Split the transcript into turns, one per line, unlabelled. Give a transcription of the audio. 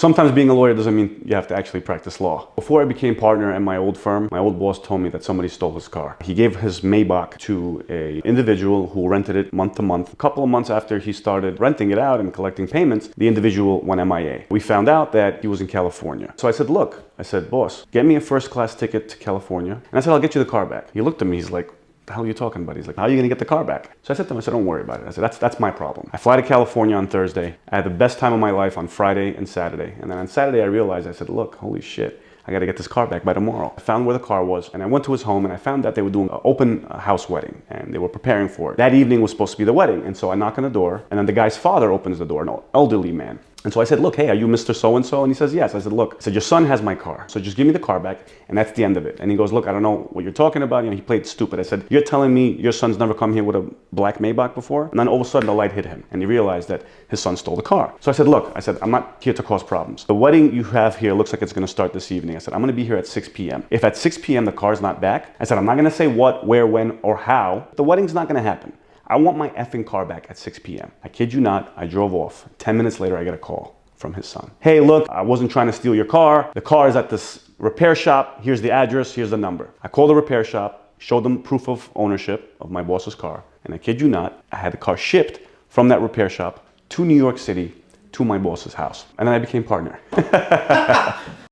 Sometimes being a lawyer doesn't mean you have to actually practice law. Before I became partner at my old firm, my old boss told me that somebody stole his car. He gave his Maybach to an individual who rented it month to month. A couple of months after he started renting it out and collecting payments, the individual went MIA. We found out that he was in California. So I said, look, boss, get me a first-class ticket to California. And I said, I'll get you the car back. He looked at me, he's like, the hell are you talking about? He's like, how are you gonna get the car back? So I said to him, don't worry about it. I said, that's my problem. I fly to California on Thursday. I had the best time of my life on Friday and Saturday. And then on Saturday, I realized, I said, look, holy shit, I gotta get this car back by tomorrow. I found where the car was and I went to his home and I found that they were doing an open house wedding and they were preparing for it. That evening was supposed to be the wedding. And so I knock on the door and then the guy's father opens the door, an elderly man. And so I said, look, hey, are you Mr. So-and-so? And he says, yes. I said, look, your son has my car. So just give me the car back. And that's the end of it. And he goes, look, I don't know what you're talking about. He played stupid. I said, you're telling me your son's never come here with a black Maybach before? And then all of a sudden the light hit him and he realized that his son stole the car. So I said, look, I'm not here to cause problems. The wedding you have here looks like it's going to start this evening. I said, I'm going to be here at 6 p.m. If at 6 p.m. the car's not back, I said, I'm not going to say what, where, when, or how. The wedding's not going to happen. I want my effing car back at 6 p.m. I kid you not, I drove off. 10 minutes later, I get a call from his son. Hey, look, I wasn't trying to steal your car. The car is at this repair shop. Here's the address, here's the number. I called the repair shop, showed them proof of ownership of my boss's car. And I kid you not, I had the car shipped from that repair shop to New York City to my boss's house. And then I became partner.